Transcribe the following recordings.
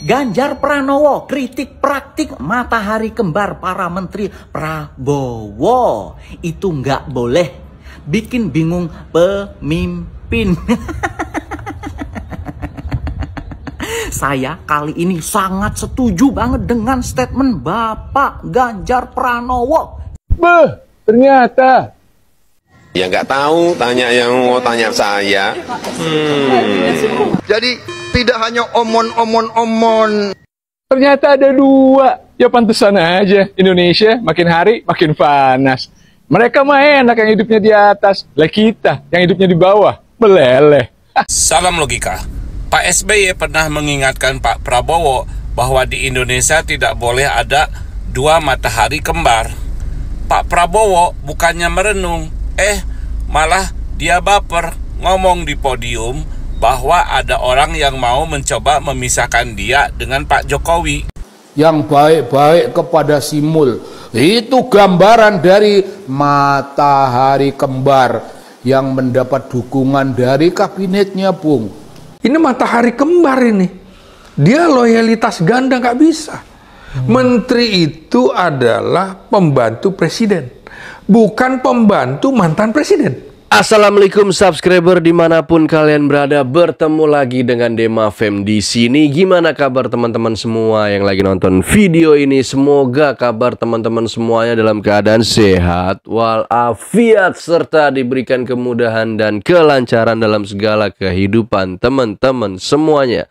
Ganjar Pranowo kritik praktik matahari kembar para menteri Prabowo. Itu nggak boleh, bikin bingung pemimpin. Saya kali ini sangat setuju banget dengan statement Bapak Ganjar Pranowo. Ternyata. Ya nggak tahu, tanya yang mau tanya saya. Jadi tidak hanya omon. Ternyata ada dua. Ya pantesan aja Indonesia makin hari makin panas. Mereka mah enak yang hidupnya di atas. Lah kita yang hidupnya di bawah meleleh. Salam logika. Pak SBY pernah mengingatkan Pak Prabowo bahwa di Indonesia tidak boleh ada dua matahari kembar. Pak Prabowo bukannya merenung, malah dia baper ngomong di podium bahwa ada orang yang mau mencoba memisahkan dia dengan Pak Jokowi. Yang baik-baik kepada Simul, itu gambaran dari matahari kembar yang mendapat dukungan dari kabinetnya, Bung. Ini matahari kembar ini. Dia loyalitas ganda nggak bisa. Menteri itu adalah pembantu presiden, bukan pembantu mantan presiden. Assalamualaikum subscriber dimanapun kalian berada, bertemu lagi dengan Dema Fem di sini. Gimana kabar teman-teman semua yang lagi nonton video ini? Semoga kabar teman-teman semuanya dalam keadaan sehat walafiat serta diberikan kemudahan dan kelancaran dalam segala kehidupan teman-teman semuanya.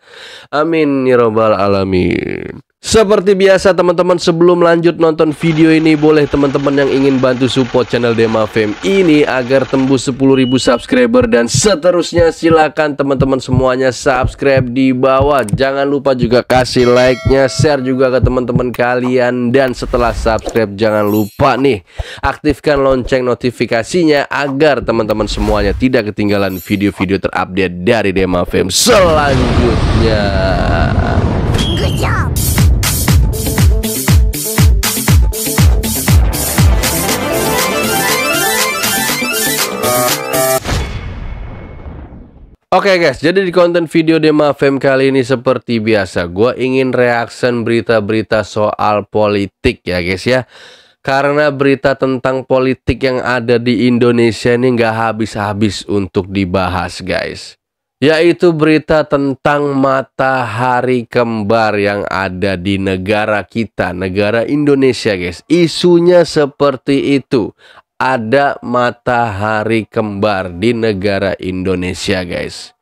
Amin ya robbal alamin. Seperti biasa teman-teman, sebelum lanjut nonton video ini, boleh teman-teman yang ingin bantu support channel Dema Fem ini agar tembus 10.000 subscriber dan seterusnya, silakan teman-teman semuanya subscribe di bawah. Jangan lupa juga kasih like-nya, share juga ke teman-teman kalian, dan setelah subscribe jangan lupa nih aktifkan lonceng notifikasinya agar teman-teman semuanya tidak ketinggalan video-video terupdate dari Dema Fem selanjutnya. Good job. Oke guys, jadi di konten video Dema Fem kali ini seperti biasa, gue ingin reaction berita-berita soal politik ya guys ya. Karena berita tentang politik yang ada di Indonesia ini nggak habis-habis untuk dibahas guys. Yaitu berita tentang matahari kembar yang ada di negara kita, negara Indonesia guys. Isunya seperti itu. Ada matahari kembar di negara Indonesia guys.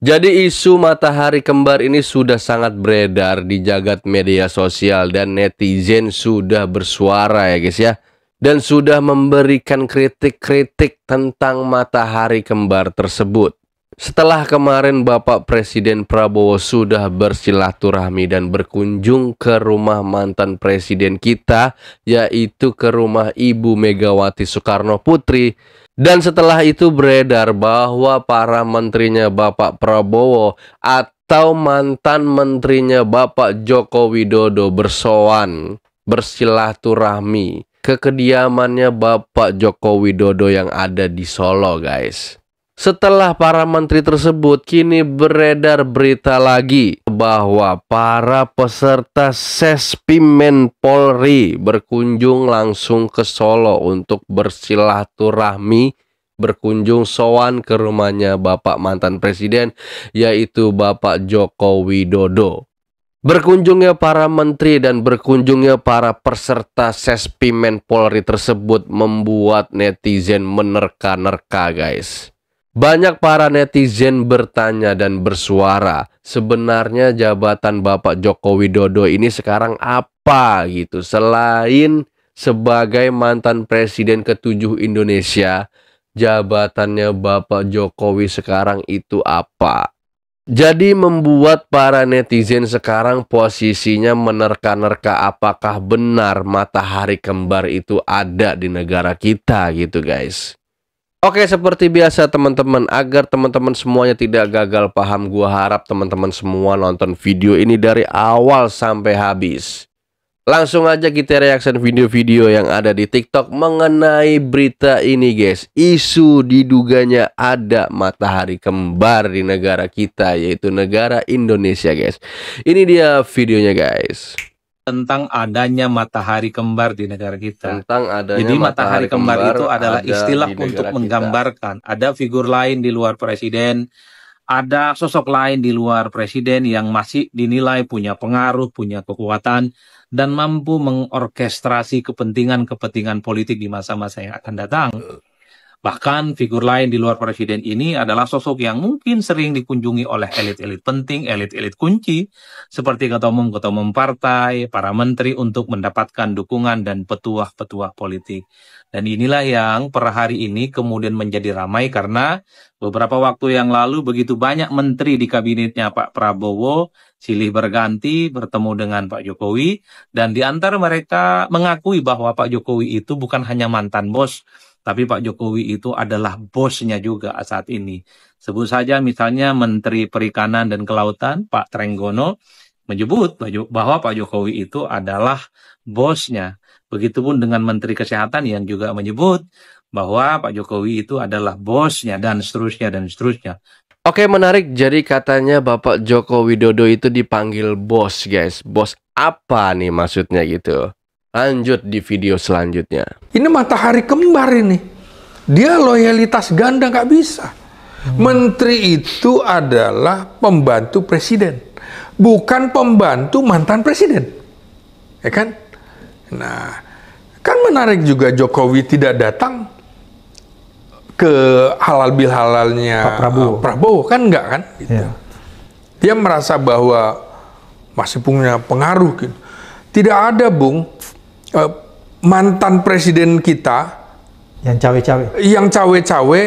Jadi isu matahari kembar ini sudah sangat beredar di jagat media sosial dan netizen sudah bersuara ya guys ya. Dan sudah memberikan kritik-kritik tentang matahari kembar tersebut. Setelah kemarin Bapak Presiden Prabowo sudah bersilaturahmi dan berkunjung ke rumah mantan presiden kita, yaitu ke rumah Ibu Megawati Soekarno Putri. Dan setelah itu beredar bahwa para menterinya Bapak Prabowo atau mantan menterinya Bapak Joko Widodo bersowan, bersilaturahmi ke kediamannya Bapak Joko Widodo yang ada di Solo guys. Setelah para menteri tersebut, kini beredar berita lagi bahwa para peserta Sespimen Polri berkunjung langsung ke Solo untuk bersilaturahmi, berkunjung sowan ke rumahnya Bapak mantan presiden, yaitu Bapak Joko Widodo. Berkunjungnya para menteri dan berkunjungnya para peserta Sespimen Polri tersebut membuat netizen menerka-nerka guys. Banyak para netizen bertanya dan bersuara, sebenarnya jabatan Bapak Joko Widodo ini sekarang apa gitu, selain sebagai mantan presiden ke-7 Indonesia, jabatannya Bapak Jokowi sekarang itu apa? Jadi membuat para netizen sekarang posisinya menerka-nerka apakah benar matahari kembar itu ada di negara kita gitu guys. Oke, seperti biasa teman-teman, agar teman-teman semuanya tidak gagal paham, gua harap teman-teman semua nonton video ini dari awal sampai habis. Langsung aja kita reaction video-video yang ada di TikTok mengenai berita ini guys. Isu diduganya ada matahari kembar di negara kita, yaitu negara Indonesia guys. Ini dia videonya guys. Tentang adanya matahari kembar di negara kita. Tentang adanya Jadi matahari kembar itu adalah istilah di untuk negara menggambarkan ada figur lain di luar presiden, ada sosok lain di luar presiden yang masih dinilai punya pengaruh, punya kekuatan, dan mampu mengorkestrasi kepentingan-kepentingan politik di masa-masa yang akan datang. Bahkan figur lain di luar presiden ini adalah sosok yang mungkin sering dikunjungi oleh elit-elit penting, elit-elit kunci, seperti ketua umum partai, para menteri untuk mendapatkan dukungan dan petuah-petuah politik. Dan inilah yang per hari ini kemudian menjadi ramai karena beberapa waktu yang lalu begitu banyak menteri di kabinetnya Pak Prabowo silih berganti bertemu dengan Pak Jokowi, dan di antara mereka mengakui bahwa Pak Jokowi itu bukan hanya mantan bos, tapi Pak Jokowi itu adalah bosnya juga saat ini. Sebut saja misalnya Menteri Perikanan dan Kelautan, Pak Trenggono, menyebut bahwa Pak Jokowi itu adalah bosnya. Begitupun dengan Menteri Kesehatan yang juga menyebut bahwa Pak Jokowi itu adalah bosnya, dan seterusnya, dan seterusnya. Oke, menarik. Jadi katanya Bapak Joko Widodo itu dipanggil bos guys. Bos apa nih maksudnya gitu? Lanjut di video selanjutnya. Ini matahari kembar ini. Dia loyalitas ganda nggak bisa. Menteri itu adalah pembantu presiden, bukan pembantu mantan presiden. Ya kan? Nah, kan menarik juga Jokowi tidak datang ke halal bihalalnya Pak Prabowo kan enggak kan? Gitu. Yeah. Dia merasa bahwa masih punya pengaruh gitu. Tidak ada Bung mantan presiden kita yang cawe-cawe,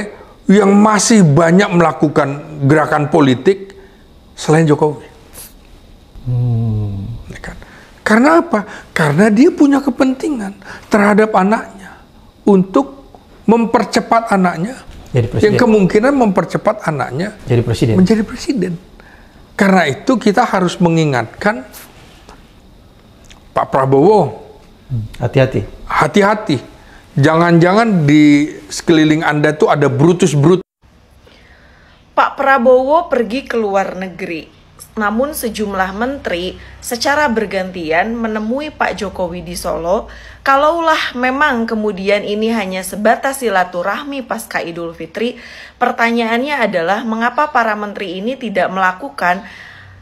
yang masih banyak melakukan gerakan politik selain Jokowi. Ya kan? Karena apa? Karena dia punya kepentingan terhadap anaknya untuk mempercepat anaknya, yang kemungkinan mempercepat anaknya menjadi presiden. Karena itu kita harus mengingatkan Pak Prabowo, hati-hati, jangan-jangan di sekeliling Anda tuh ada Brutus. Pak Prabowo pergi ke luar negeri. Namun sejumlah menteri secara bergantian menemui Pak Jokowi di Solo. Kalaulah memang kemudian ini hanya sebatas silaturahmi pasca Idul Fitri, pertanyaannya adalah mengapa para menteri ini tidak melakukan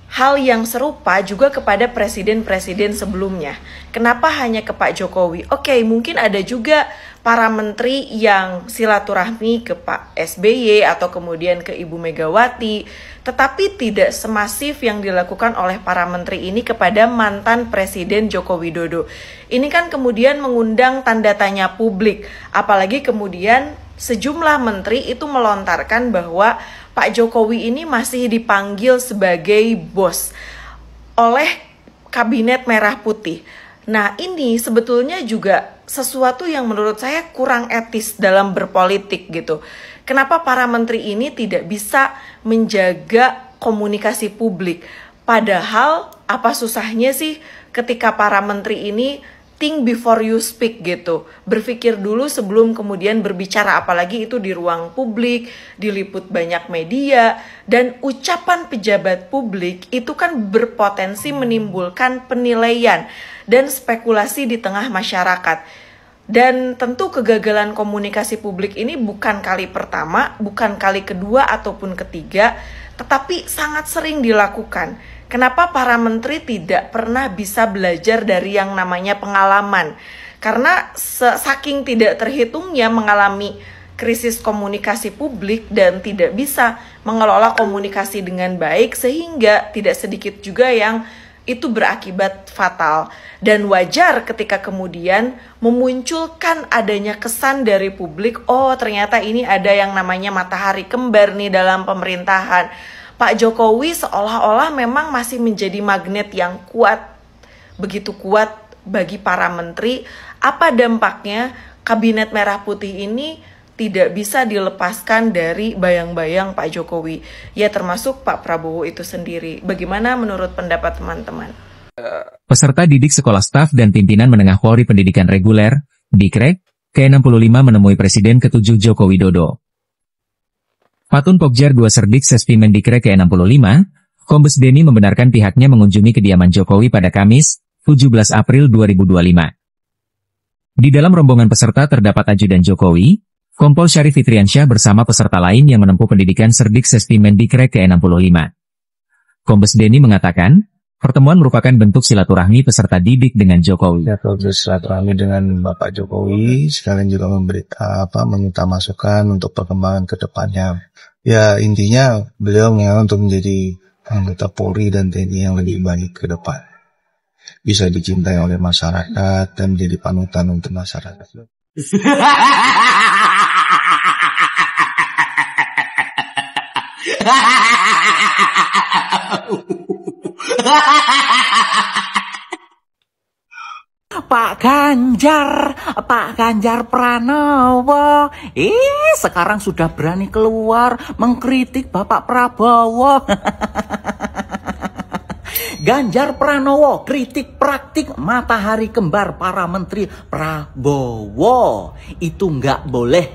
hal yang serupa juga kepada presiden-presiden sebelumnya? Kenapa hanya ke Pak Jokowi? Oke, mungkin ada juga para menteri yang silaturahmi ke Pak SBY atau kemudian ke Ibu Megawati, tetapi tidak semasif yang dilakukan oleh para menteri ini kepada mantan Presiden Joko Widodo. Ini kan kemudian mengundang tanda tanya publik, apalagi kemudian sejumlah menteri itu melontarkan bahwa Pak Jokowi ini masih dipanggil sebagai bos oleh Kabinet Merah Putih. Nah, ini sebetulnya juga sesuatu yang menurut saya kurang etis dalam berpolitik gitu. Kenapa para menteri ini tidak bisa menjaga komunikasi publik? Padahal apa susahnya sih ketika para menteri ini think before you speak gitu. Berpikir dulu sebelum kemudian berbicara, apalagi itu di ruang publik, diliput banyak media, dan ucapan pejabat publik itu kan berpotensi menimbulkan penilaian dan spekulasi di tengah masyarakat. Dan tentu kegagalan komunikasi publik ini bukan kali pertama, bukan kali kedua ataupun ketiga, tetapi sangat sering dilakukan. Kenapa para menteri tidak pernah bisa belajar dari yang namanya pengalaman? Karena saking tidak terhitungnya mengalami krisis komunikasi publik dan tidak bisa mengelola komunikasi dengan baik, sehingga tidak sedikit juga yang itu berakibat fatal. Dan wajar ketika kemudian memunculkan adanya kesan dari publik, oh ternyata ini ada yang namanya matahari kembar nih dalam pemerintahan. Pak Jokowi seolah-olah memang masih menjadi magnet yang kuat, begitu kuat bagi para menteri. Apa dampaknya Kabinet Merah Putih ini tidak bisa dilepaskan dari bayang-bayang Pak Jokowi, ya termasuk Pak Prabowo itu sendiri. Bagaimana menurut pendapat teman-teman? Peserta didik sekolah staf dan pimpinan menengah Polri Pendidikan Reguler, Dikrek, ke-65 menemui Presiden ke-7 Joko Widodo. Patun Pokjar 2 Serdik Sespi Mendikre ke-65, Kombes Denny membenarkan pihaknya mengunjungi kediaman Jokowi pada Kamis, 17 April 2025. Di dalam rombongan peserta terdapat ajudan Jokowi, Kompol Syarif Fitriansyah bersama peserta lain yang menempuh pendidikan Serdik Sespi Mendikre ke-65. Kombes Denny mengatakan, pertemuan merupakan bentuk silaturahmi peserta didik dengan Jokowi. Ya, bersilaturahmi dengan Bapak Jokowi, sekalian juga meminta masukan untuk perkembangan ke depannya. Ya, intinya beliau mengingat untuk menjadi anggota Polri dan TNI yang lebih baik ke depan. Bisa dicintai oleh masyarakat dan menjadi panutan untuk masyarakat. Pak Ganjar Pranowo, sekarang sudah berani keluar mengkritik Bapak Prabowo. Ganjar Pranowo kritik praktik matahari kembar para menteri Prabowo. Itu nggak boleh,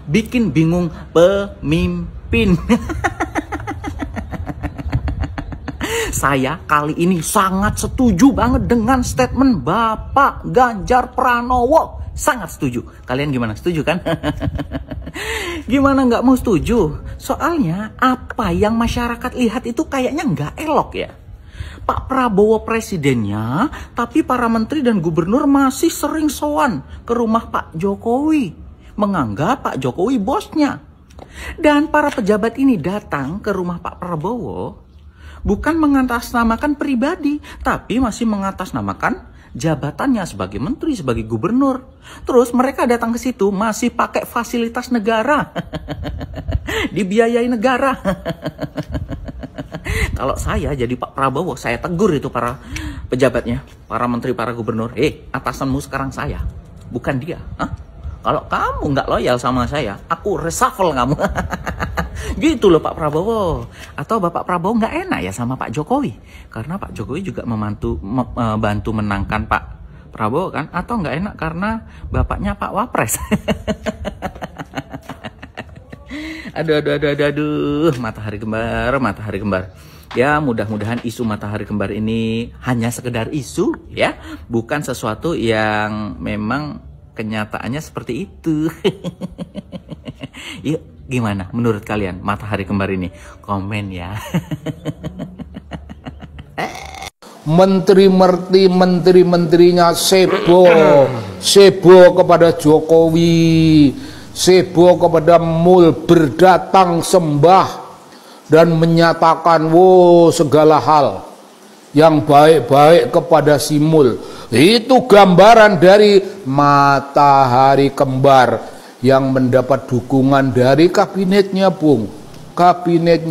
bikin bingung pemimpin. Saya kali ini sangat setuju banget dengan statement Bapak Ganjar Pranowo. Sangat setuju. Kalian gimana? Setuju kan? Gimana nggak mau setuju? Soalnya apa yang masyarakat lihat itu kayaknya nggak elok ya. Pak Prabowo presidennya, tapi para menteri dan gubernur masih sering sowan ke rumah Pak Jokowi. Menganggap Pak Jokowi bosnya. Dan para pejabat ini datang ke rumah Pak Prabowo bukan mengatasnamakan pribadi, tapi masih mengatasnamakan jabatannya sebagai menteri, sebagai gubernur. Terus mereka datang ke situ masih pakai fasilitas negara. Dibiayai negara. Kalau saya jadi Pak Prabowo, saya tegur itu para pejabatnya, para menteri, para gubernur. Atasanmu sekarang saya, bukan dia. Kalau kamu nggak loyal sama saya, aku reshuffle kamu. Gitu loh Pak Prabowo. Atau Bapak Prabowo nggak enak ya sama Pak Jokowi, karena Pak Jokowi juga bantu menangkan Pak Prabowo kan? Atau nggak enak karena bapaknya Pak Wapres. Aduh, matahari kembar. Ya, mudah-mudahan isu matahari kembar ini hanya sekedar isu ya, bukan sesuatu yang memang kenyataannya seperti itu. Yuk, gimana menurut kalian matahari kembar ini? Komen ya. Menteri-menterinya sebo kepada Jokowi, sebo kepada Mul, berdatang sembah dan menyatakan segala hal yang baik-baik kepada si Mul. Itu gambaran dari matahari kembar yang mendapat dukungan dari kabinetnya, Bung. Kabinet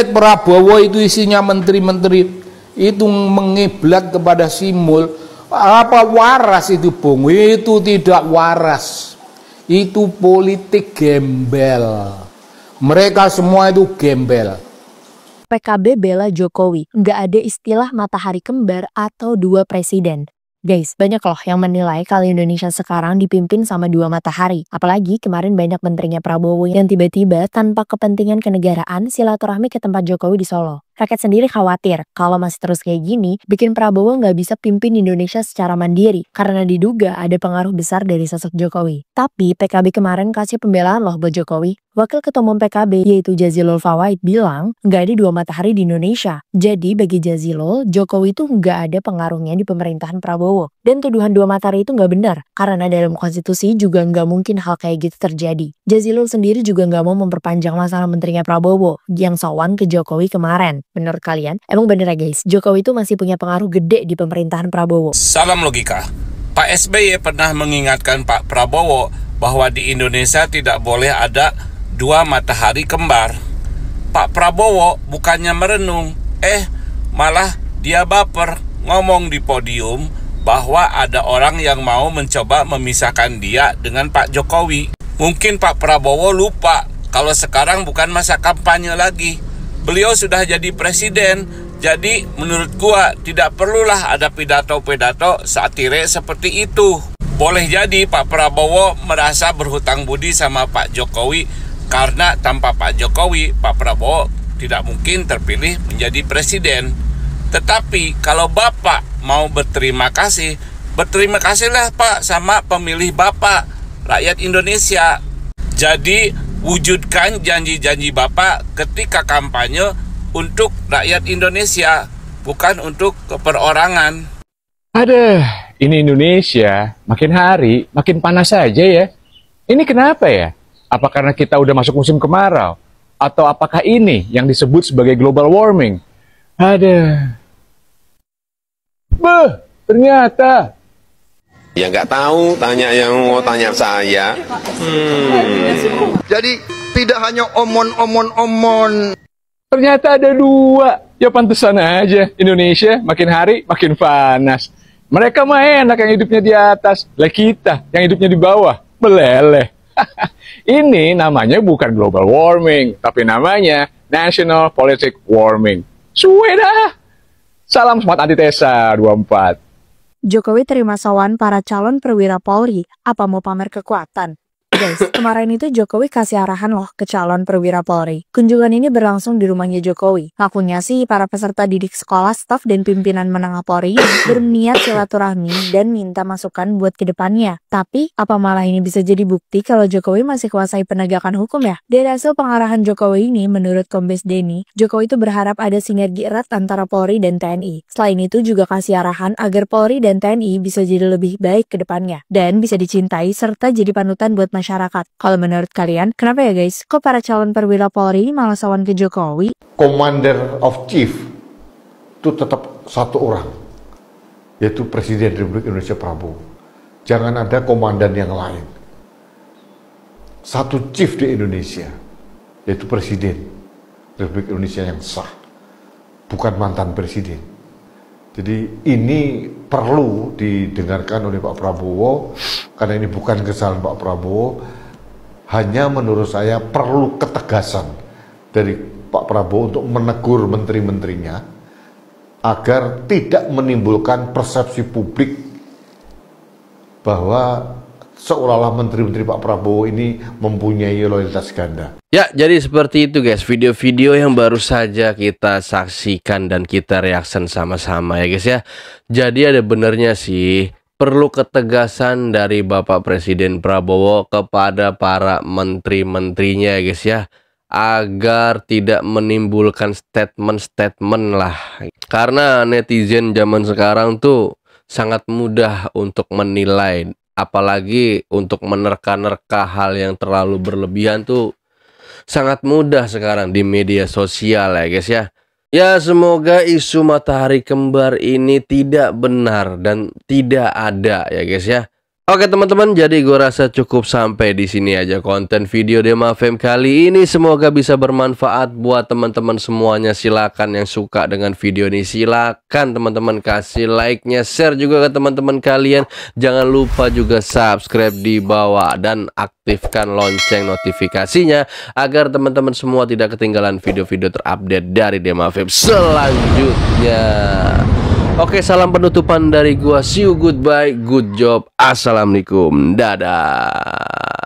Prabowo itu isinya menteri-menteri itu mengiblat kepada si Mul. Apa waras itu, Bung? Itu tidak waras. Itu politik gembel. Mereka semua itu gembel. PKB bela Jokowi, nggak ada istilah matahari kembar atau dua presiden. Guys, banyak loh yang menilai kalau Indonesia sekarang dipimpin sama dua matahari. Apalagi kemarin banyak menterinya Prabowo yang tiba-tiba tanpa kepentingan kenegaraan silaturahmi ke tempat Jokowi di Solo. Rakyat sendiri khawatir kalau masih terus kayak gini, bikin Prabowo nggak bisa pimpin Indonesia secara mandiri karena diduga ada pengaruh besar dari sosok Jokowi. Tapi PKB kemarin kasih pembelaan loh buat Jokowi. Wakil Ketua Umum PKB yaitu Jazilul Fawait bilang nggak ada dua matahari di Indonesia. Jadi bagi Jazilul, Jokowi itu nggak ada pengaruhnya di pemerintahan Prabowo. Dan tuduhan dua matahari itu nggak benar karena dalam konstitusi juga nggak mungkin hal kayak gitu terjadi. Jazilul sendiri juga nggak mau memperpanjang masalah menterinya Prabowo yang sowan ke Jokowi kemarin. Menurut kalian, emang bener ya guys, Jokowi itu masih punya pengaruh gede di pemerintahan Prabowo? Salam logika. Pak SBY pernah mengingatkan Pak Prabowo bahwa di Indonesia tidak boleh ada dua matahari kembar. Pak Prabowo bukannya merenung, malah dia baper ngomong di podium bahwa ada orang yang mau mencoba memisahkan dia dengan Pak Jokowi. Mungkin Pak Prabowo lupa kalau sekarang bukan masa kampanye lagi. Beliau sudah jadi presiden Jadi menurut gua tidak perlulah ada pidato-pidato satire seperti itu. Boleh jadi Pak Prabowo merasa berhutang budi sama Pak Jokowi karena tanpa Pak Jokowi, Pak Prabowo tidak mungkin terpilih menjadi presiden. Tetapi kalau Bapak mau berterima kasihlah Pak sama pemilih Bapak, rakyat Indonesia. Jadi wujudkan janji-janji Bapak ketika kampanye untuk rakyat Indonesia, bukan untuk perorangan. Aduh, ini Indonesia makin hari makin panas saja ya. Ini kenapa ya? Apa karena kita udah masuk musim kemarau? Atau apakah ini yang disebut sebagai global warming? Aduh. Ternyata. Ya nggak tahu, tanya yang mau tanya saya. Jadi tidak hanya omon. Ternyata ada dua. Ya pantesan aja Indonesia makin hari makin panas. Mereka mah enak yang hidupnya di atas. Lah kita yang hidupnya di bawah meleleh. Ini namanya bukan global warming, tapi namanya national politic warming. Suwe dah. Salam smart antitesa 24. Jokowi terima sowan para calon perwira Polri, apa mau pamer kekuatan? Guys, kemarin itu Jokowi kasih arahan loh ke calon perwira Polri. Kunjungan ini berlangsung di rumahnya Jokowi. Ngakunya sih para peserta didik sekolah, staf, dan pimpinan menengah Polri berniat silaturahmi dan minta masukan buat kedepannya. Tapi, apa malah ini bisa jadi bukti kalau Jokowi masih kuasai penegakan hukum ya? Dari hasil pengarahan Jokowi ini, menurut Kombes Denny, Jokowi itu berharap ada sinergi erat antara Polri dan TNI. Selain itu juga kasih arahan agar Polri dan TNI bisa jadi lebih baik ke depannya. Dan bisa dicintai serta jadi panutan buat masyarakat. Kalau menurut kalian, kenapa ya guys? Kok para calon perwira Polri ini malah sawan ke Jokowi? Commander of Chief itu tetap satu orang, yaitu Presiden Republik Indonesia Prabowo. Jangan ada komandan yang lain. Satu chief di Indonesia, yaitu Presiden Republik Indonesia yang sah, bukan mantan presiden. Jadi ini perlu didengarkan oleh Pak Prabowo, karena ini bukan kesalahan Pak Prabowo, hanya menurut saya perlu ketegasan dari Pak Prabowo untuk menegur menteri-menterinya, agar tidak menimbulkan persepsi publik bahwa seolah-olah menteri-menteri Pak Prabowo ini mempunyai loyalitas ganda. Ya, jadi seperti itu guys, video-video yang baru saja kita saksikan dan kita reaction sama-sama ya guys ya. Jadi ada benernya sih, perlu ketegasan dari Bapak Presiden Prabowo kepada para menteri-menterinya ya guys ya, agar tidak menimbulkan statement-statement lah. Karena netizen zaman sekarang tuh sangat mudah untuk menilai, apalagi untuk menerka-nerka hal yang terlalu berlebihan tuh sangat mudah sekarang di media sosial ya guys ya. Ya semoga isu matahari kembar ini tidak benar dan tidak ada ya guys ya. Oke teman-teman, jadi gue rasa cukup sampai di sini aja konten video Dema FM kali ini. Semoga bisa bermanfaat buat teman-teman semuanya. Silakan yang suka dengan video ini, silakan teman-teman kasih like-nya, share juga ke teman-teman kalian. Jangan lupa juga subscribe di bawah dan aktifkan lonceng notifikasinya agar teman-teman semua tidak ketinggalan video-video terupdate dari Dema FM selanjutnya. Oke, salam penutupan dari gua. See you, goodbye, good job, assalamualaikum, dadah.